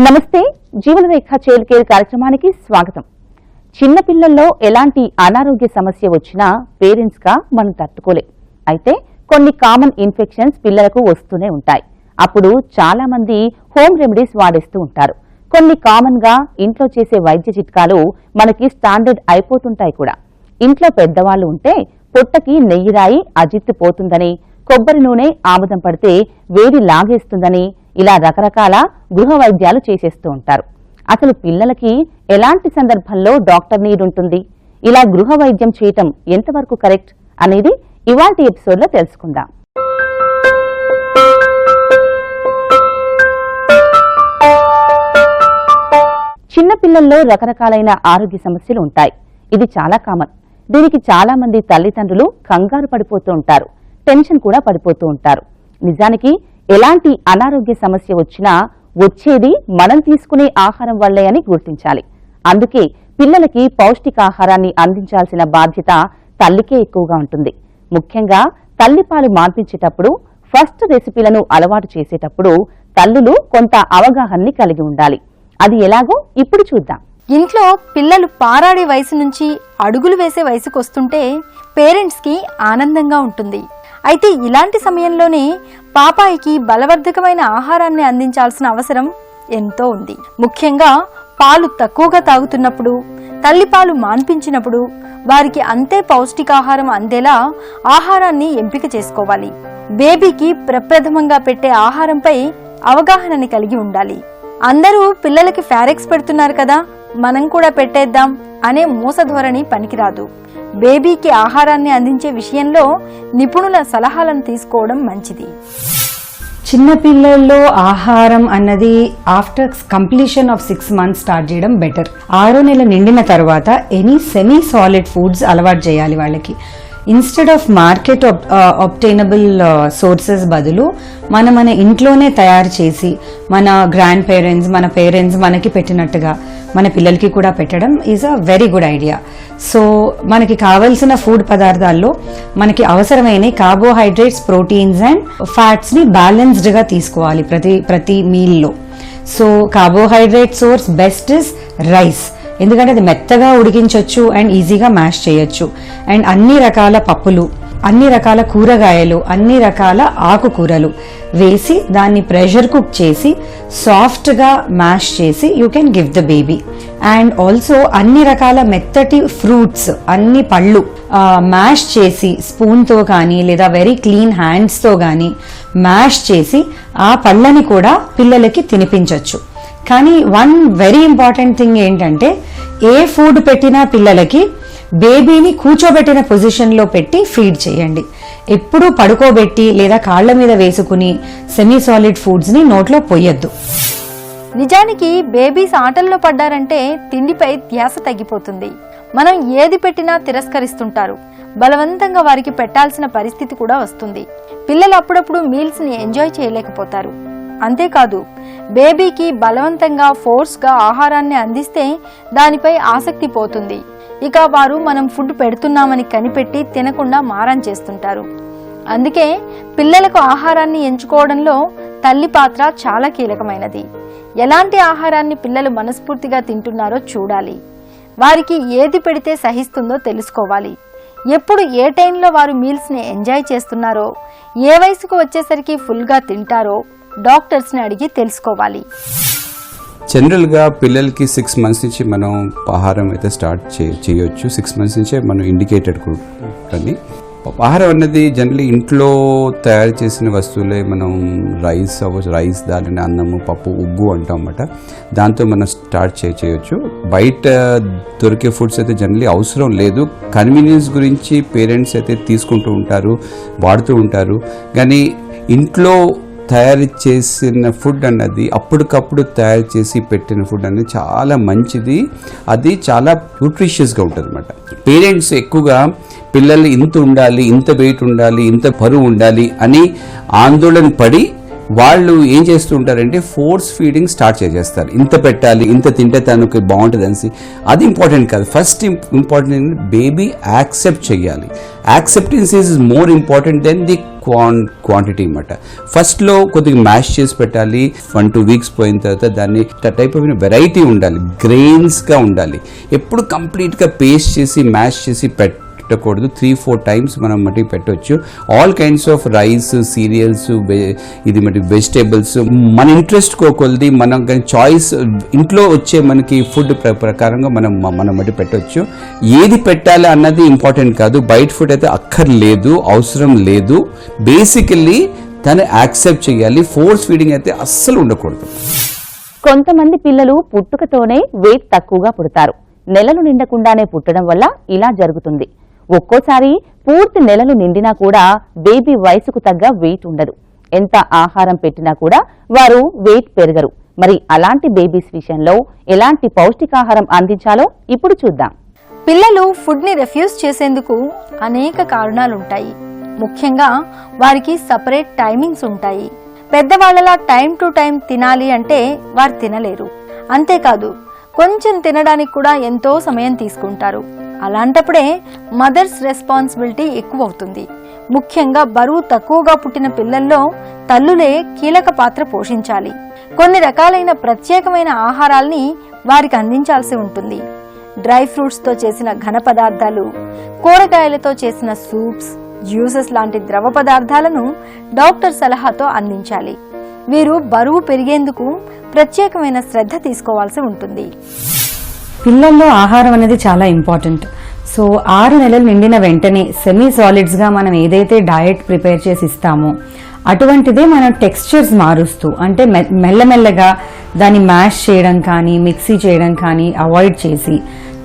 నమస్తే జీవనరేఖ child care కార్యక్రమానికి స్వాగతం. చిన్న పిల్లల్లో ఎలాంటి అనారోగ్య సమస్య వచ్చినా పేరెంట్స్ గా మనం తట్టుకోలేం. అయితే కొన్ని కామన్ ఇన్ఫెక్షన్స్ పిల్లలకు వస్తూనే ఉంటాయి. అప్పుడు చాలా మంది హోమ్ రెమెడీస్ వాడేస్తూ ఉంటారు. కొన్ని కామన్ గా ఇంట్లో చేసే వైద్య చిట్కాలు మనకి స్టాండర్డ్ అయిపోతుంటాయి కూడా. ఇంట్లో పెద్దవాళ్లు ఉంటే పొట్టకి నెయ్యి రాయి అజిత్తు పోతుందని, కొబ్బరి నూనె ఆముదం పడితే వేడి లాగేస్తుందని ఇలా రకరకాల గృహ వైద్యాలు చేసేస్తూ ఉంటారు. అసలు పిల్లలకి ఎలాంటి సందర్భంలో డాక్టర్ నీడ్ ఉంటుంది, ఇలా గృహ వైద్యం చేయటం ఎంతవరకు కరెక్ట్ అనేది ఇవాల్టి ఎపిసోడ్ లో తెలుసుకుందాం. చిన్న పిల్లల్లో రకరకాలైన ఆరోగ్య సమస్యలు ఉంటాయి. ఇది చాలా కామన్. దీనికి చాలా మంది తల్లిదండ్రులు కంగారు పడిపోతూ ఉంటారు, టెన్షన్ కూడా పడిపోతూ ఉంటారు. నిజానికి ఎలాంటి అనారోగ్య సమస్య వచ్చినా వచ్చేది మనం తీసుకునే ఆహారం వల్లే అని గుర్తించాలి. అందుకే పిల్లలకి పౌష్టికాహారాన్ని అందించాల్సిన బాధ్యత తల్లికే ఎక్కువగా ఉంటుంది. ముఖ్యంగా తల్లిపాలు మాన్పించేటప్పుడు, ఫస్ట్ రెసిపీలను అలవాటు చేసేటప్పుడు తల్లులు కొంత అవగాహనని కలిగి ఉండాలి. అది ఎలాగో ఇప్పుడు చూద్దాం. ఇంట్లో పిల్లలు పారాడే వయసు నుంచి అడుగులు వేసే వయసుకు వస్తుంటే పేరెంట్స్ కి ఆనందంగా ఉంటుంది. అయితే ఇలాంటి సమయంలోనే పాపాయికి బలవర్ధకమైన ఆహారాన్ని అందించాల్సిన అవసరం ఎంతో ఉంది. ముఖ్యంగా పాలు తక్కువగా తాగుతున్నప్పుడు, తల్లిపాలు మాన్పించినప్పుడు వారికి అంతే పౌష్టికాహారం అందేలా ఆహారాన్ని ఎంపిక చేసుకోవాలి. బేబీకి ప్రప్రథమంగా పెట్టే ఆహారంపై అవగాహనని కలిగి ఉండాలి. అందరూ పిల్లలకి ఫారెక్స్ పెడుతున్నారు కదా, మనం కూడా పెట్టేద్దాం అనే మూసధోరణి పనికిరాదు. బేబీకి ఆహారాన్ని అందించే విషయంలో నిపుణుల సలహాలను తీసుకోవడం మంచిది. చిన్న పిల్లల్లో ఆహారం అన్నది after completion of 6 months start చేయడం బెటర్. 6వ నెల నిండిన తర్వాత ఎనీ సెమీ సాలిడ్ ఫుడ్స్ అలవాటు చేయాలి వాళ్ళకి. ఇన్స్టెడ్ ఆఫ్ మార్కెట్ ఆబ్టైనబుల్ సోర్సెస్ బదులు మన ఇంట్లోనే తయారు చేసి మన గ్రాండ్ పేరెంట్స్, మన పేరెంట్స్ మనకి పెట్టినట్టుగా మన పిల్లలకి కూడా పెట్టడం is a very good idea. So మనకి కావలసిన ఫుడ్ పదార్థాల్లో మనకి అవసరమైన కార్బోహైడ్రేట్స్, ప్రోటీన్స్ అండ్ ఫ్యాట్స్ ని బ్యాలెన్స్డ్ గా తీసుకోవాలి ప్రతి మీల్లో. So carbohydrate source best is rice, ఎందుకంటే అది మెత్తగా ఉడికించవచ్చు అండ్ ఈజీగా మ్యాష్ చేయొచ్చు. అండ్ అన్ని రకాల పప్పులు, అన్ని రకాల కూరగాయలు, అన్ని రకాల ఆకుకూరలు వేసి దాన్ని ప్రెషర్ కుక్ చేసి సాఫ్ట్ గా మ్యాష్ చేసి you can give the baby. And also అన్ని రకాల మెత్తటి ఫ్రూట్స్, అన్ని పళ్ళు మ్యాష్ చేసి స్పూన్ తో కానీ లేదా వెరీ క్లీన్ హ్యాండ్స్ తో కానీ మ్యాష్ చేసి ఆ పళ్ళని కూడా పిల్లలకి తినిపించవచ్చు. కానీ వన్ వెరీ ఇంపార్టెంట్ థింగ్ ఏంటంటే, ఏ ఫుడ్ పెట్టినా పిల్లలకి బేబీని కూర్చోబెట్టిన పొజిషన్ లో పెట్టి ఫీడ్ చేయండి. ఎప్పుడూ పడుకోబెట్టి లేదా కాళ్ల మీద వేసుకుని సెమీ సాలిడ్ ఫుడ్స్ ని నోట్లో పోయొద్దు. నిజానికి బేబీస్ ఆటల్లో పడ్డారంటే తిండిపై ధ్యాస తగ్గిపోతుంది. మనం ఏది పెట్టినా తిరస్కరిస్తుంటారు. బలవంతంగా వారికి పెట్టాల్సిన పరిస్థితి కూడా వస్తుంది. పిల్లలు అప్పుడప్పుడు మీల్స్ ని ఎంజాయ్ చేయలేకపోతారు. అంతేకాదు, బేబీకి బలవంతంగా ఫోర్స్ గా ఆహారాన్ని అందిస్తే దానిపై ఆసక్తి పోతుంది. ఇక వారు మనం ఫుడ్ పెడుతున్నామని కనిపెట్టి తినకుండా మారం చేస్తుంటారు. అందుకే పిల్లలకు ఆహారాన్ని ఎంచుకోవడంలో తల్లి పాత్ర చాలా కీలకమైనది. ఎలాంటి ఆహారాన్ని పిల్లలు మనస్ఫూర్తిగా తింటున్నారో చూడాలి. వారికి ఏది పెడితే సహిస్తుందో తెలుసుకోవాలి. ఎప్పుడు ఏ టైంలో వారు మీల్స్ ని ఎంజాయ్ చేస్తున్నారో, ఏ వయసుకు వచ్చేసరికి ఫుల్ గా తింటారో డాక్టర్స్ ని అడిగి తెలుసుకోవాలి. జనరల్గా పిల్లలకి 6 months నుంచి మనం ఆహారం అయితే స్టార్ట్ చేయొచ్చు. 6 months నుంచే మనం ఇండికేటెడ్ కానీ ఆహారం అన్నది జనరల్లీ ఇంట్లో తయారు చేసిన వస్తువులే. మనం రైస్ దాని అన్నము, పప్పు, ఉగ్గు అంటాం అన్నమాట. దాంతో మనం స్టార్ట్ చేయొచ్చు. బయట దొరికే ఫుడ్స్ అయితే జనరల్లీ అవసరం లేదు. కన్వీనియన్స్ గురించి పేరెంట్స్ అయితే తీసుకుంటూ ఉంటారు, వాడుతూ ఉంటారు. కానీ ఇంట్లో తయారు చేసిన ఫుడ్ అన్నది, అప్పటికప్పుడు తయారు చేసి పెట్టిన ఫుడ్ అనేది చాలా మంచిది. అది చాలా న్యూట్రిషియస్గా ఉంటుంది అన్నమాట. పేరెంట్స్ ఎక్కువగా పిల్లలు ఇంత ఉండాలి, ఇంత వెయిట్ ఉండాలి, ఇంత బరువు ఉండాలి అని ఆందోళన పడి వాళ్ళు ఏం చేస్తూ ఉంటారంటే ఫోర్స్ ఫీడింగ్ స్టార్ట్ చేసేస్తారు. ఇంత పెట్టాలి, ఇంత తింటే తనకు బాగుంటుంది అనేసి. అది ఇంపార్టెంట్ కాదు. ఫస్ట్ ఇంపార్టెంట్ బేబీ యాక్సెప్ట్ చేయాలి. Acceptance is more important than the quantity అన్నమాట. ఫస్ట్లో కొద్దిగా మ్యాష్ చేసి పెట్టాలి. 1-2 వీక్స్ పోయిన తర్వాత దాన్ని టైప్ ఆఫ్ వెరైటీ ఉండాలి, గ్రెయిన్స్గా ఉండాలి. ఎప్పుడు కంప్లీట్గా పేస్ట్ చేసి మ్యాష్ చేసి పెట్టకూడదు. 3-4 టైమ్స్ మనం మట్టి పెట్టవచ్చు. All kinds of rice, serials, ఇది మట్టి వెజిటేబుల్స్ మన ఇంట్రెస్ట్ కొలది మనం చాయిస్ ఇంట్లో వచ్చే మనకి ఫుడ్ ప్రకారంగా మనం మట్టి పెట్టవచ్చు. ఏది పెట్టాలి అన్నది ఇంపార్టెంట్ కాదు. బయట ఫుడ్ అయితే అక్కర్లేదు, అవసరం లేదు. బేసికల్లీ దాన్ని యాక్సెప్ట్ చేయాలి. ఫోర్స్ ఫీడింగ్ అయితే అస్సలు ఉండకూడదు. కొంతమంది పిల్లలు పుట్టుకతోనే వెయిట్ తక్కువగా పుడతారు. నెలలు నిండకుండానే పుట్టడం వల్ల ఇలా జరుగుతుంది. ఒక్కోసారి పూర్తి నెలలు నిండినా కూడా బేబీ వయసుకు తగ్గ వెయిట్ ఉండదు. ఎంత ఆహారం పెట్టినా కూడా వారు వెయిట్ పెరగరు. మరి అలాంటి బేబీస్ విషయంలో ఎలాంటి పౌష్టికాహారం అందించాలో ఇప్పుడు చూద్దాం. పిల్లలు ఫుడ్ ని రిఫ్యూజ్ చేసేందుకు అనేక కారణాలుంటాయి. ముఖ్యంగా వారికి సపరేట్ టైమింగ్స్ ఉంటాయి. పెద్దవాళ్లలా టైం టు టైం తినాలి అంటే వారు తినలేరు. అంతేకాదు కొంచెం తినడానికి కూడా ఎంతో సమయం తీసుకుంటారు. అలాంటప్పుడే మదర్స్ రెస్పాన్సిబిలిటీ ఎక్కువ అవుతుంది. ముఖ్యంగా బరువు తక్కువగా పుట్టిన పిల్లల్లో తల్లులే కీలక పాత్ర పోషించాలి. కొన్ని రకాలైన ప్రత్యేకమైన ఆహారాల్ని వారికి అందించాల్సి ఉంటుంది. డ్రై ఫ్రూట్స్తో చేసిన ఘన పదార్థాలు, కూరగాయలతో చేసిన సూప్స్, జ్యూసెస్ లాంటి ద్రవ పదార్థాలను డాక్టర్ సలహాతో అందించాలి. వీరు బరువు పెరిగేందుకు ప్రత్యేకమైన శ్రద్ధ తీసుకోవాల్సి ఉంటుంది. పిల్లల్లో ఆహారం అనేది చాలా ఇంపార్టెంట్. సో 6 నెలలు నిండిన వెంటనే సెమీ సాలిడ్స్గా మనం ఏదైతే డయట్ ప్రిపేర్ చేసి ఇస్తామో అటువంటిదే మనం టెక్స్చర్స్ మారుస్తూ, అంటే మెల్లమెల్లగా దాన్ని మ్యాష్ చేయడం కానీ మిక్సీ చేయడం కానీ అవాయిడ్ చేసి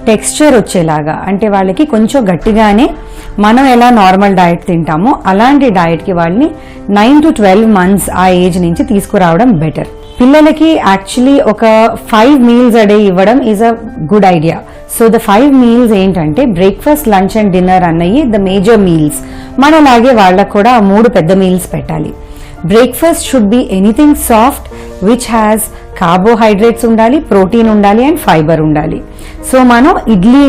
టెక్స్చర్ వచ్చేలాగా, అంటే వాళ్ళకి కొంచెం గట్టిగానే మనం ఎలా నార్మల్ డయట్ తింటామో అలాంటి డయట్కి వాళ్ళని 9 to 12 months ఆ ఏజ్ నుంచి తీసుకురావడం బెటర్. పిల్లలకి యాక్చువల్లీ ఒక 5 meals a day ఇవ్వడం is a good idea. So the 5 meals ఏంటంటే బ్రేక్ఫాస్ట్, లంచ్ అండ్ డిన్నర్ అన్నవి ద మేజర్ మీల్స్. మనలాగే వాళ్ళకు కూడా 3 పెద్ద మీల్స్ పెట్టాలి. Breakfast should be anything soft which has carbohydrates ఉండాలి, ప్రోటీన్ ఉండాలి అండ్ ఫైబర్ ఉండాలి. సో మనం ఇడ్లీ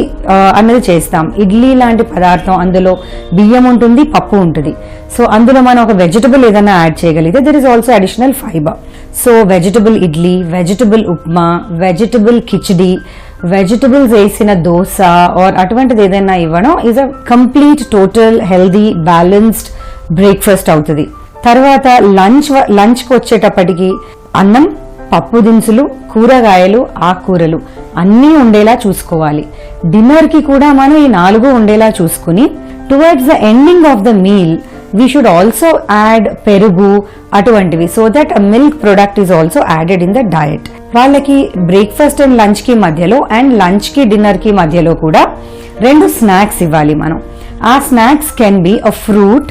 అన్నది చేస్తాం. ఇడ్లీ లాంటి పదార్థం, అందులో బియ్యం ఉంటుంది, పప్పు ఉంటుంది. సో అందులో మనం ఒక వెజిటబుల్ ఏదైనా యాడ్ చేయగలిగితే there is also additional fibre. So vegetable idli, vegetable upma, vegetable khichdi, vegetables వేసిన దోశ ఆర్ అటువంటిది ఏదైనా ఇవ్వడం is a complete total healthy balanced breakfast అవుతుంది. తర్వాత లంచ్కి వచ్చేటప్పటికి అన్నం, పప్పు దినుసులు, కూరగాయలు, ఆకుకూరలు అన్నీ ఉండేలా చూసుకోవాలి. డిన్నర్కి కూడా మనం ఈ 4 ఉండేలా చూసుకుని towards the ending of the meal we should also add పెరుగు అటువంటివి, so that a milk product is also added in the diet. వాళ్ళకి బ్రేక్ఫాస్ట్ అండ్ లంచ్కి మధ్యలో అండ్ లంచ్కి డిన్నర్కి మధ్యలో కూడా 2 స్నాక్స్ ఇవ్వాలి మనం. ఆ snacks can be a fruit,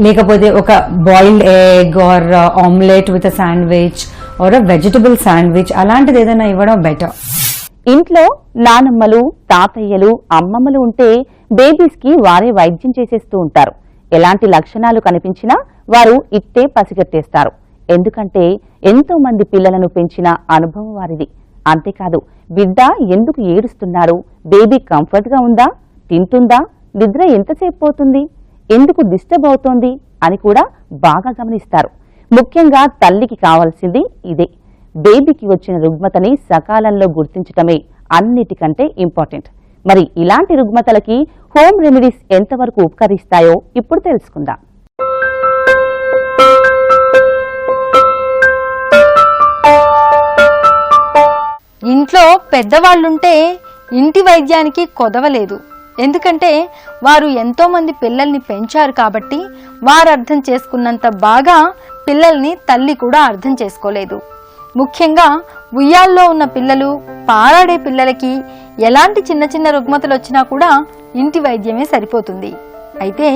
లేకపోతే ఒక boiled egg or omelette with a sandwich or a vegetable sandwich, అలాంటిది ఏదైనా ఇవ్వడం బెటర్. ఇంట్లో నానమ్మలు, తాతయ్యలు, అమ్మమ్మలు ఉంటే బేబీస్ కి వారే వైద్యం చేసేస్తూ ఉంటారు. ఎలాంటి లక్షణాలు కనిపించినా వారు ఇట్టే పసిగట్టేస్తారు. ఎందుకంటే ఎంతో మంది పిల్లలను పెంచిన అనుభవం వారిది. అంతేకాదు, బిడ్డ ఎందుకు ఏడుస్తున్నాడు, బేబీ కంఫర్ట్ గా ఉందా, తింటుందా, నిద్ర ఎంతసేపు పోతుంది, ఎందుకు డిస్టర్బ్ అవుతోంది అని కూడా బాగా గమనిస్తారు. ముఖ్యంగా తల్లికి కావాల్సింది ఇదే. బేబీకి వచ్చిన రుగ్మతని సకాలంలో గుర్తించటమే అన్నిటికంటే ఇంపార్టెంట్. మరి ఇలాంటి రుగ్మతలకి హోమ్ రెమెడీస్ ఎంతవరకు ఉపకరిస్తాయో ఇప్పుడు తెలుసుకుందాం. ఇంట్లో పెద్దవాళ్ళుంటే ఇంటి వైద్యానికి కొదవలేదు. ఎందుకంటే వారు ఎంతో మంది పిల్లల్ని పెంచారు కాబట్టి వారు అర్థం చేసుకున్నంత బాగా పిల్లల్ని తల్లి కూడా అర్థం చేసుకోలేదు. ముఖ్యంగా ఉయ్యాల్లో ఉన్న పిల్లలు, పారాడే పిల్లలకి ఎలాంటి చిన్న చిన్న రుగ్మతలు వచ్చినా కూడా ఇంటి వైద్యమే సరిపోతుంది. అయితే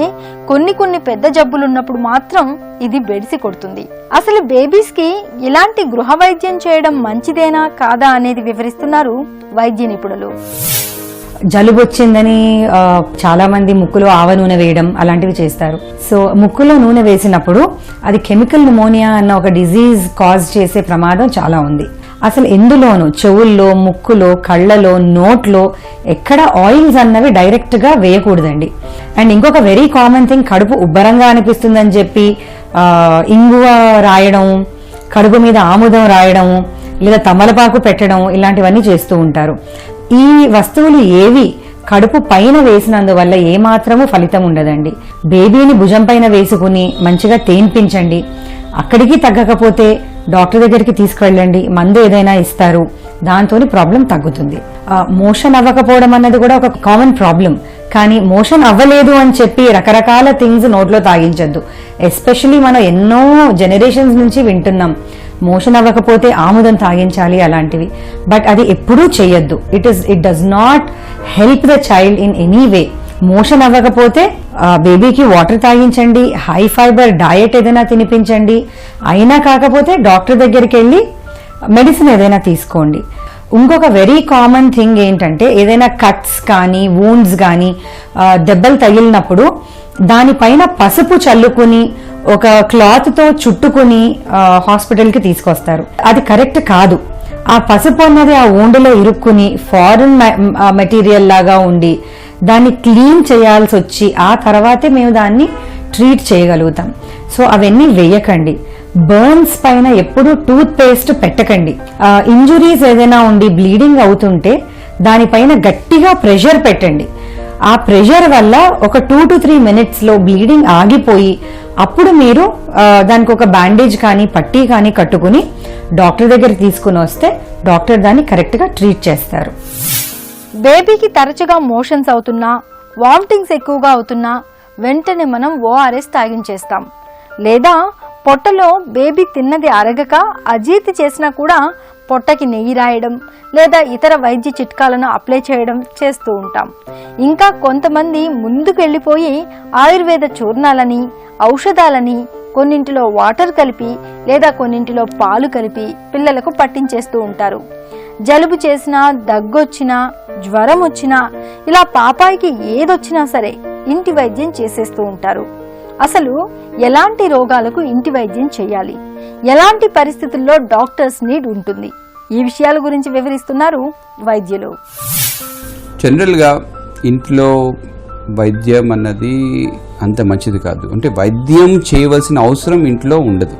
కొన్ని పెద్ద జబ్బులున్నప్పుడు మాత్రం ఇది బెడిసి కొడుతుంది. అసలు బేబీస్ కి ఇలాంటి గృహ వైద్యం చేయడం మంచిదేనా కాదా అనేది వివరిస్తున్నారు వైద్య నిపుణులు. జలుబు వచ్చిందని చాలా మంది ముక్కులో ఆవ నూనె వేయడం అలాంటివి చేస్తారు. సో ముక్కులో నూనె వేసినప్పుడు అది కెమికల్ న్యూమోనియా అన్న ఒక డిజీజ్ కాజ్ చేసే ప్రమాదం చాలా ఉంది. అసలు ఎందులోనూ చెవుల్లో, ముక్కులో, కళ్ళలో, నోట్లో ఎక్కడ ఆయిల్స్ అన్నవి డైరెక్ట్ గా వేయకూడదండి. అండ్ ఇంకొక వెరీ కామన్ థింగ్, కడుపు ఉబ్బరంగా అనిపిస్తుందని చెప్పి ఇంగువ రాయడం, కడుపు మీద ఆముదం రాయడం, లేదా తమలపాకు పెట్టడం, ఇలాంటివన్నీ చేస్తూ ఉంటారు. ఈ వస్తువులు ఏవి కడుపు పైన వేసినందువల్ల ఏమాత్రము ఫలితం ఉండదండి. బేబీని భుజం పైన వేసుకుని మంచిగా తేన్పించండి. అక్కడికి తగ్గకపోతే డాక్టర్ దగ్గరికి తీసుకువెళ్ళండి, మందు ఏదైనా ఇస్తారు, దాంతో ప్రాబ్లం తగ్గుతుంది. మోషన్ అవ్వకపోవడం అన్నది కూడా ఒక కామన్ ప్రాబ్లం. కానీ మోషన్ అవ్వలేదు అని చెప్పి రకరకాల థింగ్స్ నోట్లో తాగించద్దు. ఎస్పెషలీ మనం ఎన్నో జనరేషన్స్ నుంచి వింటున్నాం మోషన్ అవ్వకపోతే ఆముదం తాగించాలి అలాంటివి. బట్ అది ఎప్పుడూ చేయొద్దు. It does not help the child in any way. Motion అవ్వకపోతే బేబీకి వాటర్ తాగించండి, హై ఫైబర్ డయట్ ఏదైనా తినిపించండి. అయినా కాకపోతే డాక్టర్ దగ్గరికి వెళ్ళి మెడిసిన్ ఏదైనా తీసుకోండి. ఇంకొక వెరీ కామన్ థింగ్ ఏంటంటే, ఏదైనా కట్స్ కానీ వూండ్స్ కానీ దెబ్బలు తగిలినప్పుడు దానిపైన పసుపు చల్లుకుని ఒక క్లాత్ తో చుట్టుకుని హాస్పిటల్కి తీసుకొస్తారు. అది కరెక్ట్ కాదు. ఆ పసుపు అన్నది ఆ వూండ్లో ఇరుక్కుని ఫారిన్ మెటీరియల్ లాగా ఉండి దాన్ని క్లీన్ చేయాల్సి వచ్చి ఆ తర్వాతే మేము దాన్ని ట్రీట్ చేయగలుగుతాం. సో అవన్నీ వేయకండి. బర్న్స్ పైన ఎప్పుడు టూత్ పేస్ట్ పెట్టకండి. ఇంజురీస్ ఏదైనా ఉండి బ్లీడింగ్ అవుతుంటే దానిపైన గట్టిగా ప్రెషర్ పెట్టండి. ఆ ప్రెషర్ వల్ల ఒక 2 to 3 minutes లో బ్లీడింగ్ ఆగిపోయి అప్పుడు మీరు దానికి ఒక బ్యాండేజ్ కానీ పట్టీ కానీ కట్టుకుని డాక్టర్ దగ్గర తీసుకుని వస్తే డాక్టర్ దాన్ని కరెక్ట్ గా ట్రీట్ చేస్తారు. బేబీకి తరచుగా మోషన్స్ అవుతున్నా, వామిటింగ్స్ ఎక్కువగా అవుతున్నా వెంటనే మనం ORS తాగించేస్తాం. లేదా పొట్టలో బేబీ తిన్నది అరగక అజీర్తి చేసినా కూడా పొట్టకి నెయ్యి రాయడం లేదా ఇతర వైద్య చిట్కాలను అప్లై చేయడం చేస్తూ ఉంటాం. ఇంకా కొంతమంది ముందుకు వెళ్ళిపోయి ఆయుర్వేద చూర్ణాలని, ఔషధాలని కొన్నింటిలో వాటర్ కలిపి లేదా కొన్నింటిలో పాలు కలిపి పిల్లలకు పట్టించేస్తూ ఉంటారు. జలుబు చేసినా, దగ్గొచ్చినా, జ్వరం వచ్చినా, ఇలా పాపాయికి ఏదొచ్చినా సరే ఇంటి వైద్యం చేసేస్తూ ఉంటారు. అసలు ఎలాంటి రోగాలకు ఇంటి వైద్యం చేయాలి, ఎలాంటి పరిస్థితుల్లో డాక్టర్స్ నీడ్ ఉంటుంది, ఈ విషయాల గురించి వివరిస్తున్నారు వైద్యులు. జనరల్గా ఇంట్లో వైద్యం అన్నది అంత మంచిది కాదు. అంటే వైద్యం చేయవలసిన అవసరం ఇంట్లో ఉండదు.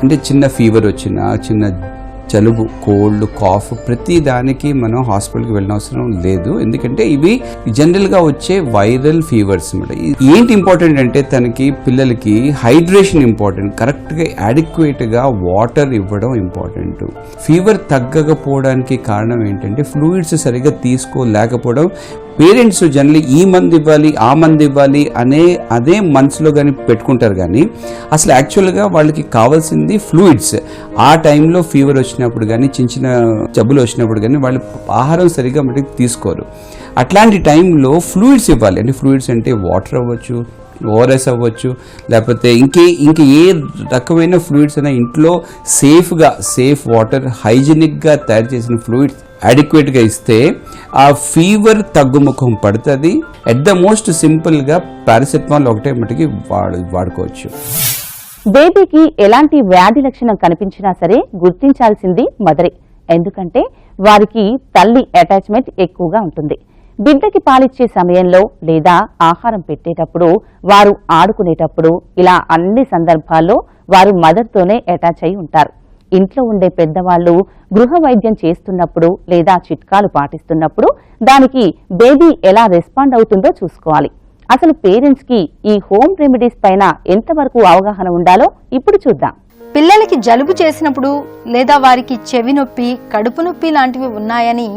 అంటే చిన్న ఫీవర్ వచ్చినా, చిన్న జలుబు, కోల్డ్, కాఫ్, ప్రతి దానికి మనం హాస్పిటల్కి వెళ్ళిన అవసరం లేదు. ఎందుకంటే ఇవి జనరల్గా వచ్చే వైరల్ ఫీవర్స్ అన్నమాట. ఏంటి ఇంపార్టెంట్ అంటే తనకి పిల్లలకి హైడ్రేషన్ ఇంపార్టెంట్, కరెక్ట్గా అడిక్వేట్గా వాటర్ ఇవ్వడం ఇంపార్టెంట్. ఫీవర్ తగ్గకపోవడానికి కారణం ఏంటంటే ఫ్లూయిడ్స్ సరిగ్గా తీసుకోలేకపోవడం. పేరెంట్స్ జనరల్లీ ఈ మందు ఇవ్వాలి, ఆ మందు ఇవ్వాలి అదే మనసులో కానీ పెట్టుకుంటారు. కానీ అసలు యాక్చువల్గా వాళ్ళకి కావాల్సింది ఫ్లూయిడ్స్. ఆ టైంలో ఫీవర్ వచ్చినప్పుడు కానీ, చిన్న చిన్న జబ్బులు వచ్చినప్పుడు కానీ వాళ్ళు ఆహారం సరిగ్గా మనకి తీసుకోరు. అట్లాంటి టైంలో ఫ్లూయిడ్స్ ఇవ్వాలి. అంటే ఫ్లూయిడ్స్ అంటే వాటర్ అవ్వచ్చు, ORS అవ్వచ్చు, లేకపోతే ఇంకే ఏ రకమైన ఫ్లూయిడ్స్ అయినా ఇంట్లో సేఫ్ వాటర్, హైజీనిక్గా తయారు చేసిన ఫ్లూయిడ్స్ అడిక్వేట్గా ఇస్తే ఆ ఫీవర్ తగ్గుముఖం పడుతుంది. ఎట్ ద మోస్ట్ సింపుల్గా పారాసెటమాల్ ఒకటే మటుకి వాడుకోవచ్చు. బేబీకి ఎలాంటి వ్యాధి లక్షణం కనిపించినా సరే గుర్తించాల్సింది మదరే. ఎందుకంటే వారికి తల్లి అటాచ్మెంట్ ఎక్కువగా ఉంటుంది. బిడ్డకి పాలిచ్చే సమయంలో లేదా ఆహారం పెట్టేటప్పుడు, వారు ఆడుకునేటప్పుడు, ఇలా అన్ని సందర్భాల్లో వారు మదర్తోనే అటాచ్ అయి ఉంటారు. ఇంట్లో ఉండే పెద్దవాళ్లు గృహ వైద్యం చేస్తున్నప్పుడు లేదా చిట్కాలు పాటిస్తున్నప్పుడు దానికి బేబీ ఎలా రెస్పాండ్ అవుతుందో చూసుకోవాలి. అసలు పేరెంట్స్ కి ఈ హోమ్ రెమెడీస్ పైన ఎంతవరకు అవగాహన ఉండాలో ఇప్పుడు చూద్దాం. పిల్లలకి జలుబు చేసినప్పుడు లేదా వారికి చెవి నొప్పి, కడుపు నొప్పి లాంటివి ఉన్నాయని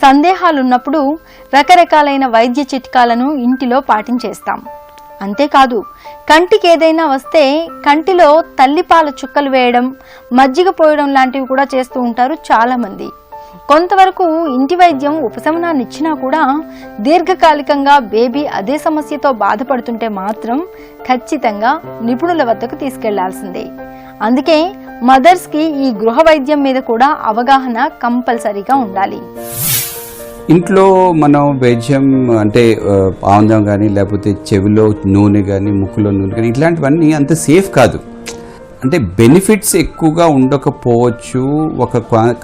సందేహాలున్నప్పుడు రకరకాలైన వైద్య చిట్కాలను ఇంటిలో పాటించేస్తాం. అంతేకాదు, కంటికి ఏదైనా వస్తే కంటిలో తల్లిపాల చుక్కలు వేయడం, మజ్జిగ పోయడం లాంటివి కూడా చేస్తూ ఉంటారు చాలామంది. కొంతవరకు ఇంటి వైద్యం ఉపశమనాన్ని ఇచ్చినా కూడా దీర్ఘకాలికంగా బేబీ అదే సమస్యతో బాధపడుతుంటే మాత్రం ఖచ్చితంగా నిపుణుల వద్దకు తీసుకెళ్లాల్సిందే. అందుకే మదర్స్కి ఈ గృహ వైద్యం మీద కూడా అవగాహన కంపల్సరీగా ఉండాలి. ఇంట్లో మనం వైద్యం అంటే ఆముదం కానీ లేకపోతే చెవిలో నూనె కానీ ముక్కులో నూనె కానీ ఇట్లాంటివన్నీ అంత సేఫ్ కాదు. అంటే బెనిఫిట్స్ ఎక్కువగా ఉండకపోవచ్చు,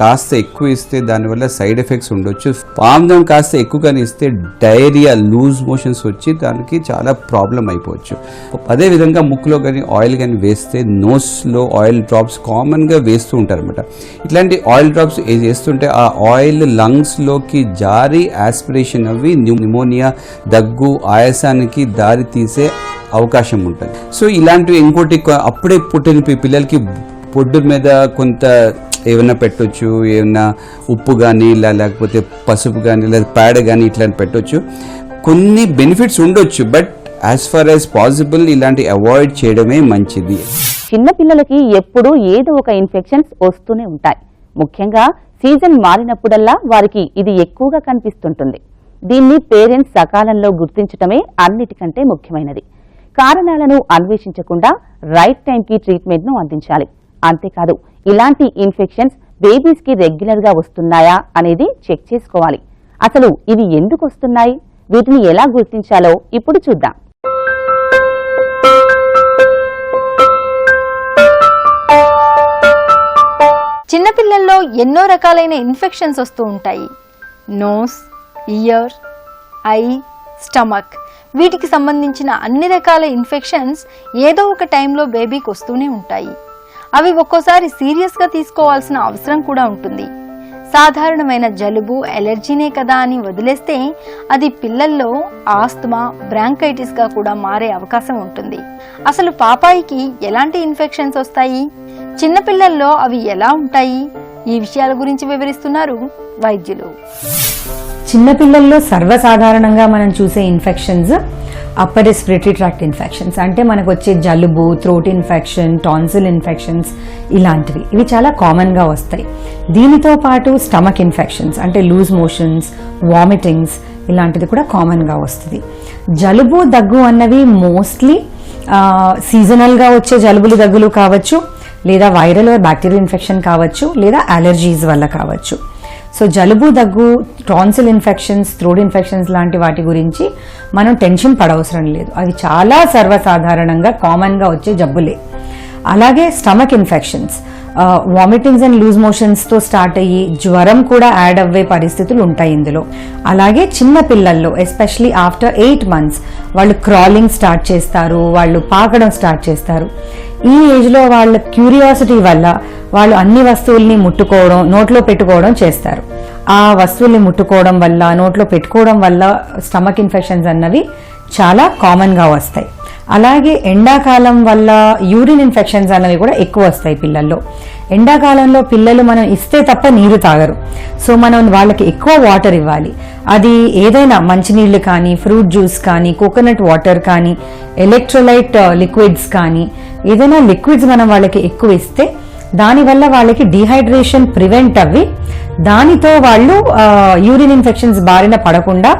కాస్త ఎక్కువ ఇస్తే దానివల్ల సైడ్ ఎఫెక్ట్స్ ఉండొచ్చు. ఆముదం కాస్త ఎక్కువగానే ఇస్తే డైరియా, లూజ్ మోషన్స్ వచ్చి దానికి చాలా ప్రాబ్లం అయిపోవచ్చు. అదేవిధంగా ముక్కులో కానీ ఆయిల్ కానీ వేస్తే నోస్లో ఆయిల్ డ్రాప్స్ కామన్గా వేస్తూ ఉంటారు అనమాట. ఇట్లాంటి ఆయిల్ డ్రాప్స్ చేస్తుంటే ఆ ఆయిల్ లంగ్స్లోకి జారి ఆస్పిరేషన్ అవి న్యూమోనియా, దగ్గు, ఆయాసానికి దారి తీసే అవకాశం ఉంటుంది. సో ఇలాంటివి ఇంకోటి అప్పుడే పుట్టిన పిల్లలకి పొడ్డు మీద కొంత ఏమైనా పెట్టొచ్చు, ఏమైనా ఉప్పు కానీ లేకపోతే పసుపు కానీ లేదా పేడ కానీ ఇట్లాంటి పెట్టొచ్చు. కొన్ని బెనిఫిట్స్ ఉండొచ్చు, but as far as possible ఇలాంటి అవాయిడ్ చేయడమే మంచిది. చిన్న పిల్లలకి ఎప్పుడూ ఏదో ఒక ఇన్ఫెక్షన్స్ వస్తూనే ఉంటాయి. ముఖ్యంగా సీజన్ మారినప్పుడల్లా వారికి ఇది ఎక్కువగా కనిపిస్తుంటుంది. దీన్ని పేరెంట్స్ సకాలంలో గుర్తించటమే అన్నిటికంటే ముఖ్యమైనది. కారణాలను అన్వేషించకుండా రైట్ టైంకి ట్రీట్మెంట్ను అందించాలి. అంతేకాదు ఇలాంటి ఇన్ఫెక్షన్స్ బేబీస్ కి రెగ్యులర్ గా వస్తున్నాయా అనేది చెక్ చేసుకోవాలి. అసలు ఇవి ఎందుకు వస్తున్నాయి, వీటిని ఎలా గుర్తించాలో ఇప్పుడు చూద్దాం. చిన్నపిల్లల్లో ఎన్నో రకాలైన ఇన్ఫెక్షన్స్ వస్తూ ఉంటాయి. నోస్, ఇయర్, ఐ, స్టమక్, వీటికి సంబంధించిన అన్ని రకాల ఇన్ఫెక్షన్స్ ఏదో ఒక టైంలో బేబీకి వస్తూనే ఉంటాయి. అవి ఒక్కోసారి సీరియస్గా తీసుకోవాల్సిన అవసరం కూడా ఉంటుంది. సాధారణమైన జలుబు, ఎలర్జీనే కదా అని వదిలేస్తే అది పిల్లల్లో ఆస్తమా, బ్రాంకైటిస్గా కూడా మారే అవకాశం ఉంటుంది. అసలు పాపాయికి ఎలాంటి ఇన్ఫెక్షన్స్ వస్తాయి, చిన్నపిల్లల్లో అవి ఎలా ఉంటాయి, ఈ విషయాల గురించి వివరిస్తున్నారు వైద్యులు. చిన్నపిల్లల్లో సర్వసాధారణంగా మనం చూసే infections upper respiratory tract infections, అంటే మనకు వచ్చే జలుబు, థ్రోట్ ఇన్ఫెక్షన్, టాన్సిల్ ఇన్ఫెక్షన్స్ ఇలాంటివి. ఇవి చాలా కామన్గా వస్తాయి. దీనితో పాటు స్టమక్ ఇన్ఫెక్షన్స్ అంటే లూజ్ మోషన్స్, వామిటింగ్స్ ఇలాంటిది కూడా కామన్గా వస్తుంది. జలుబు, దగ్గు అన్నవి మోస్ట్లీ సీజనల్గా వచ్చే జలుబులు, దగ్గులు కావచ్చు, లేదా వైరల్ బ్యాక్టీరియల్ ఇన్ఫెక్షన్ కావచ్చు, లేదా అలర్జీస్ వల్ల కావచ్చు. సో జలుబు, దగ్గు, టాన్సిల్ ఇన్ఫెక్షన్స్, థ్రోట్ ఇన్ఫెక్షన్స్ లాంటి వాటి గురించి మనం టెన్షన్ పడవసరం లేదు. అవి చాలా సర్వసాధారణంగా కామన్గా వచ్చే జబ్బులే. అలాగే stomach infections, vomitings and loose మోషన్స్తో స్టార్ట్ అయ్యి జ్వరం కూడా యాడ్ అవ్వే పరిస్థితులు ఉంటాయి ఇందులో. అలాగే చిన్న పిల్లల్లో ఎస్పెషలీ ఆఫ్టర్ 8 months వాళ్ళు క్రాలింగ్ స్టార్ట్ చేస్తారు, వాళ్ళు పాకడం స్టార్ట్ చేస్తారు. ఈ ఏజ్లో వాళ్ళ క్యూరియాసిటీ వల్ల వాళ్ళు అన్ని వస్తువుల్ని ముట్టుకోవడం, నోట్లో పెట్టుకోవడం చేస్తారు. ఆ వస్తువుల్ని ముట్టుకోవడం వల్ల, నోట్లో పెట్టుకోవడం వల్ల స్టమక్ ఇన్ఫెక్షన్స్ అన్నవి చాలా కామన్గా వస్తాయి. అలాగే ఎండాకాలం వల్ల యూరిన్ ఇన్ఫెక్షన్స్ అన్నవి కూడా ఎక్కువ వస్తాయి పిల్లల్లో. ఎండాకాలంలో పిల్లలు మనం ఇస్తే తప్ప నీరు తాగరు. సో మనం వాళ్ళకి ఎక్కువ వాటర్ ఇవ్వాలి. అది ఏదైనా మంచినీళ్ళు కానీ, ఫ్రూట్ జ్యూస్ కానీ, కోకోనట్ వాటర్ కానీ, ఎలక్ట్రోలైట్ లిక్విడ్స్ కానీ, ఏదైనా లిక్విడ్స్ మనం వాళ్ళకి ఎక్కువ ఇస్తే దానివల్ల వాళ్ళకి డీహైడ్రేషన్ ప్రివెంట్ అవ్వి దానితో వాళ్ళు యూరిన్ ఇన్ఫెక్షన్స్ బారిన పడకుండా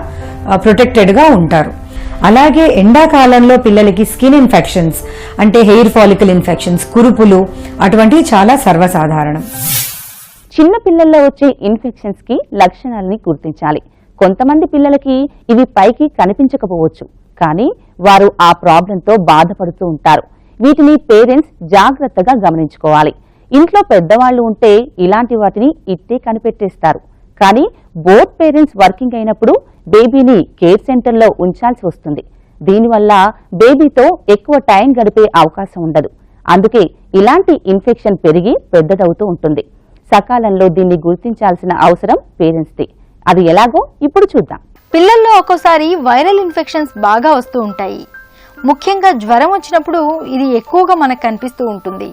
ప్రొటెక్టెడ్గా ఉంటారు. అలాగే ఎండాకాలంలో పిల్లలకి స్కిన్ ఇన్ఫెక్షన్స్ అంటే హెయిర్ ఫాలికల్ ఇన్ఫెక్షన్స్, కురుపులు అటువంటివి చాలా సర్వసాధారణం. చిన్న పిల్లల్లో వచ్చే ఇన్ఫెక్షన్స్ కి లక్షణాలని గుర్తించాలి. కొంతమంది పిల్లలకి ఇవి పైకి కనిపించకపోవచ్చు, కానీ వారు ఆ ప్రాబ్లంతో బాధపడుతూ ఉంటారు. వీటిని పేరెంట్స్ జాగ్రత్తగా గమనించుకోవాలి. ఇంట్లో పెద్దవాళ్లు ఉంటే ఇలాంటి వాటిని ఇట్టే కనిపెట్టేస్తారు. కానీ బోత్ పేరెంట్స్ వర్కింగ్ అయినప్పుడు బేబీని కేర్ సెంటర్లో ఉంచాల్సి వస్తుంది. దీనివల్ల బేబీతో ఎక్కువ టైం గడిపే అవకాశం ఉండదు. అందుకే ఇలాంటి ఇన్ఫెక్షన్ పెరిగి పెద్దదవుతూ ఉంటుంది. సకాలంలో దీన్ని గుర్తించాల్సిన అవసరం పేరెంట్స్ది. అది ఎలాగో ఇప్పుడు చూద్దాం. పిల్లల్లో ఒక్కోసారి వైరల్ ఇన్ఫెక్షన్స్ బాగా వస్తూ ఉంటాయి. ముఖ్యంగా జ్వరం వచ్చినప్పుడు ఇది ఎక్కువగా మనకు కనిపిస్తూ ఉంటుంది.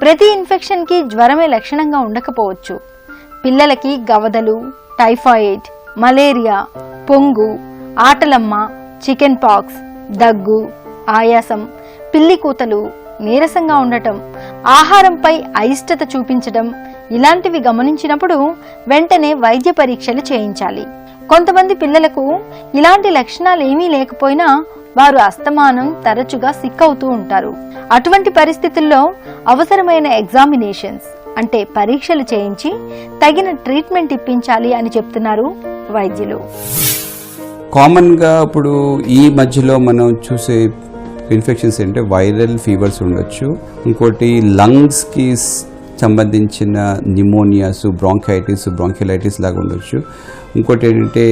ప్రతి ఇన్ఫెక్షన్కి జ్వరమే లక్షణంగా ఉండకపోవచ్చు. పిల్లలకి గవదలు, టైఫాయిడ్, మలేరియా, పొంగు, ఆటలమ్మ, చికెన్ పాక్స్, దగ్గు, ఆయాసం, పిల్లి కూతలు, నీరసంగా ఉండటం, ఆహారంపై అయిష్టత చూపించడం ఇలాంటివి గమనించినప్పుడు వెంటనే వైద్య పరీక్షలు చేయించాలి. కొంతమంది పిల్లలకు ఇలాంటి లక్షణాలు ఏమీ లేకపోయినా వారు అస్తమానం తరచుగా సిక్ అవుతూ ఉంటారు. అటువంటి పరిస్థితుల్లో అవసరమైన ఎగ్జామినేషన్స్ అంటే పరీక్షలు చేయించి తగిన ట్రీట్మెంట్ ఇప్పించాలి అని చెప్తున్నారు వైద్యులు. కామన్గా ఇప్పుడు ఈ మధ్యలో మనం చూసే ఇన్ఫెక్షన్స్ ఏంటంటే వైరల్ ఫీవర్స్ ఉండొచ్చు, ఇంకోటి లంగ్స్కి సంబంధించిన న్యూమోనియాస్, బ్రాంకైటిస్ లాగా ఉండొచ్చు, ఇంకోటి ఏంటంటే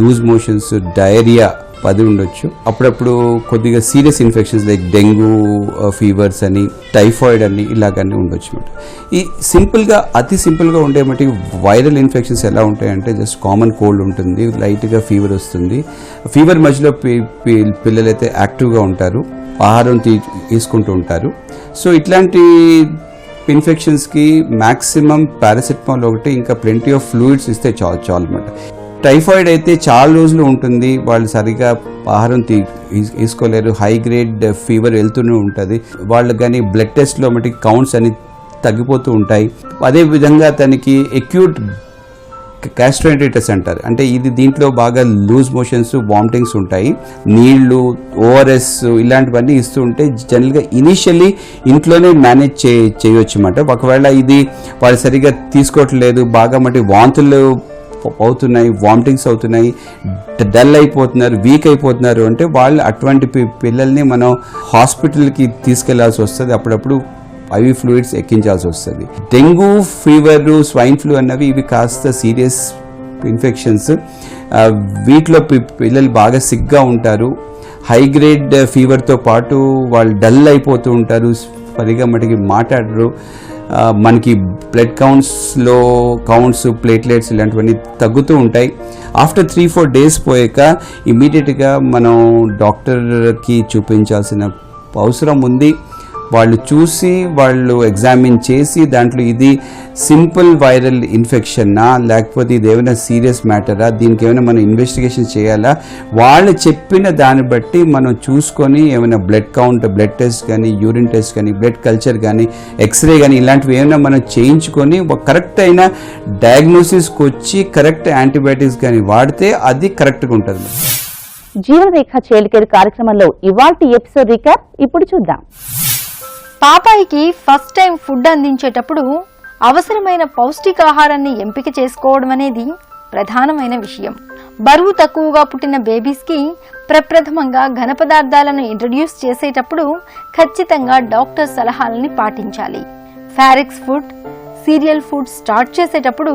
లూజ్ మోషన్స్, డయేరియా అది ఉండొచ్చు. అప్పుడప్పుడు కొద్దిగా serious infections like dengue fevers అని, టైఫాయిడ్ అని ఇలాగన్నీ ఉండొచ్చు అనమాట. ఈ అతి సింపుల్గా ఉండే మట్టి వైరల్ ఇన్ఫెక్షన్స్ ఎలా ఉంటాయంటే జస్ట్ కామన్ కోల్డ్ ఉంటుంది, లైట్గా ఫీవర్ వస్తుంది. ఫీవర్ మధ్యలో పిల్లలైతే యాక్టివ్గా ఉంటారు, ఆహారం తీసుకుంటూ ఉంటారు. సో ఇట్లాంటి ఇన్ఫెక్షన్స్కి మ్యాక్సిమం పారాసిటమాల్ ఒకటి, ఇంకా ప్లెంటీ ఆఫ్ ఫ్లూయిడ్స్ ఇస్తే చాలు అనమాట. టైఫాయిడ్ అయితే చాలా రోజులు ఉంటుంది, వాళ్ళు సరిగా ఆహారం తీసుకోలేరు, హై గ్రేడ్ ఫీవర్ వెళ్తూనే ఉంటుంది. వాళ్ళు కానీ బ్లడ్ టెస్ట్లో మటుకు కౌంట్స్ అని తగ్గిపోతూ ఉంటాయి. అదేవిధంగా తనకి ఎక్యూట్ గ్యాస్ట్రైటిస్ అంటారు, అంటే దీంట్లో బాగా లూజ్ మోషన్స్, వామిటింగ్స్ ఉంటాయి. నీళ్లు, ఓఆర్ఎస్ ఇలాంటివన్నీ ఇస్తూ ఉంటే జనరల్గా ఇనీషియల్లీ ఇంట్లోనే మేనేజ్ చేయొచ్చు అన్నమాట. ఒకవేళ ఇది వాళ్ళు సరిగా తీసుకోవట్లేదు, బాగా మట్టి వాంతులు అవుతున్నాయి, వామిటింగ్స్ అవుతున్నాయి, డల్ అయిపోతున్నారు, వీక్ అయిపోతున్నారు అంటే వాళ్ళు అటువంటి పిల్లల్ని మనం హాస్పిటల్కి తీసుకెళ్లాల్సి వస్తుంది. అప్పుడప్పుడు ఐవి ఫ్లూయిడ్స్ ఎక్కించాల్సి వస్తుంది. డెంగ్యూ ఫీవర్, స్వైన్ ఫ్లూ అన్నవి ఇవి కాస్త సీరియస్ ఇన్ఫెక్షన్స్. వీటిలో పిల్లలు బాగా సిక్గా ఉంటారు, హై గ్రేడ్ ఫీవర్తో పాటు వాళ్ళు డల్ అయిపోతూ ఉంటారు, సరిగా మటుకి మాట్లాడరు. మనకి బ్లడ్ కౌంట్స్, ప్లేట్లెట్స్ ఇలాంటివన్నీ తగ్గుతూ ఉంటాయి. ఆఫ్టర్ 3-4 డేస్ పోయాక ఇమీడియట్గా మనం డాక్టర్కి చూపించాల్సిన అవసరం ఉంది. వాళ్ళు చూసి, వాళ్ళు ఎగ్జామిన్ చేసి దాంట్లో ఇది సింపుల్ వైరల్ ఇన్ఫెక్షన్నా లేకపోతే ఇది ఏమైనా సీరియస్ మ్యాటరా, దీనికి ఏమైనా మనం ఇన్వెస్టిగేషన్ చేయాలా, వాళ్ళు చెప్పిన దాన్ని బట్టి మనం చూసుకొని ఏమైనా బ్లడ్ కౌంట్, బ్లడ్ టెస్ట్ కానీ, యూరిన్ టెస్ట్ కానీ, బ్లడ్ కల్చర్ కానీ, ఎక్స్రే కానీ ఇలాంటివి ఏమైనా మనం చేయించుకొని కరెక్ట్ అయిన డయాగ్నోసిస్కి వచ్చి కరెక్ట్ యాంటీబయాటిక్స్ కానీ వాడితే అది కరెక్ట్గా ఉంటుంది. జీవనరేఖ చైల్డ్ కేర్ కార్యక్రమంలో ఇవాల్టి ఎపిసోడ్ రీక్యాప్ ఇప్పుడు చూద్దాం. పాపాయికి ఫస్ట్ టైం ఫుడ్ అందించేటప్పుడు అవసరమైన పౌష్టికాహారాన్ని ఎంపిక చేసుకోవడం అనేది ప్రధానమైన విషయం. బరువు తక్కువగా పుట్టిన బేబీస్కి ప్రప్రథమంగా ఘన పదార్థాలను ఇంట్రడ్యూస్ చేసేటప్పుడు ఖచ్చితంగా డాక్టర్ సలహాలని పాటించాలి. Forex food, serial food start చేసేటప్పుడు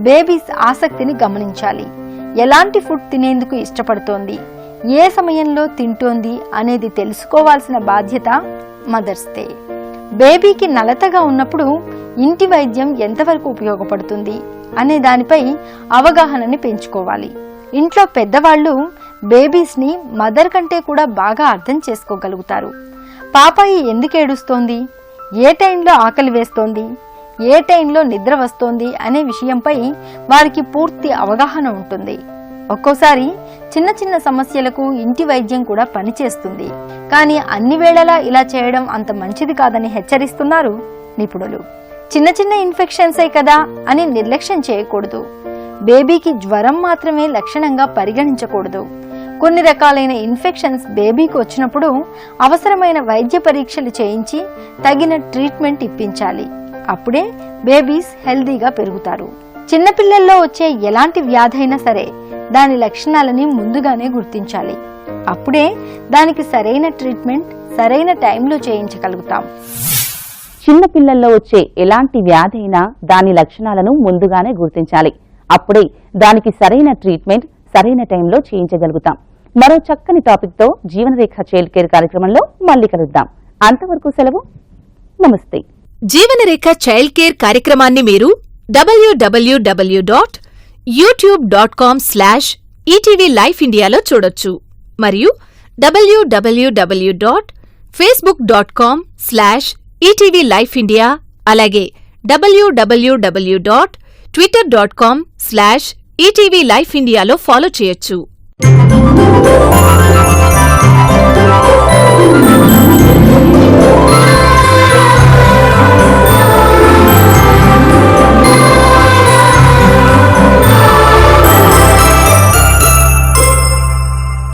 బేబీస్ ఆసక్తిని గమనించాలి. ఎలాంటి ఫుడ్ తినేందుకు ఇష్టపడుతోంది, ఏ సమయంలో తింటోంది అనేది తెలుసుకోవాల్సిన బాధ్యత మదర్స్దే. బేబీకి నలతగా ఉన్నప్పుడు ఇంటి వైద్యం ఎంతవరకు ఉపయోగపడుతుంది అనే దానిపై అవగాహనని పెంచుకోవాలి. ఇంట్లో పెద్దవాళ్ళు బేబీస్ని మదర్ కంటే కూడా బాగా అర్థం చేసుకోగలుగుతారు. పాపాయి ఎందుకు ఏడుస్తోంది, ఏ టైంలో ఆకలి వేస్తోంది, ఏ టైంలో నిద్ర వస్తోంది అనే విషయంపై వారికి పూర్తి అవగాహన ఉంటుంది. ఒక్కోసారి చిన్న చిన్న సమస్యలకు ఇంటి వైద్యం కూడా పనిచేస్తుంది, కానీ అన్ని వేళలా ఇలా చేయడం అంత మంచిది కాదని హెచ్చరిస్తున్నారు నిపుణులు. చిన్న చిన్న ఇన్ఫెక్షన్సే కదా అని నిర్లక్ష్యం చేయకూడదు. బేబీకి జ్వరం మాత్రమే లక్షణంగా పరిగణించకూడదు. కొన్ని రకాలైన ఇన్ఫెక్షన్స్ బేబీకి వచ్చినప్పుడు అవసరమైన వైద్య పరీక్షలు చేయించి తగిన ట్రీట్మెంట్ ఇప్పించాలి. అప్పుడే బేబీస్ హెల్దీగా పెరుగుతారు. చిన్నపిల్లల్లో వచ్చే ఎలాంటి వ్యాధి అయినా సరే దాని లక్షణాలని ముందుగానే గుర్తించాలి. అప్పుడే దానికి సరైన ట్రీట్మెంట్ సరైన టైంలో చేయించగలుగుతాం. చిన్న పిల్లల్లో వచ్చే ఎలాంటి వ్యాధి అయినా దాని లక్షణాలను ముందుగానే గుర్తించాలి. అప్పుడే దానికి సరైన ట్రీట్మెంట్ సరైన టైంలో చేయించగలుగుతాం. మరో చక్కని టాపిక్ తో జీవనరేఖ చైల్డ్ కేర్ కార్యక్రమంలో మళ్ళీ కలుద్దాం. అంతవరకు సెలవు, నమస్తే. జీవనరేఖ చైల్డ్ కేర్ కార్యక్రమాన్ని మీరు www.youtube.com/ETV Life Indiaలో చూడొచ్చు మరియు www.facebook.com/ETV Life India అలాగే www.twitter.com/ETV Life Indiaలో ఫాలో చేయొచ్చు.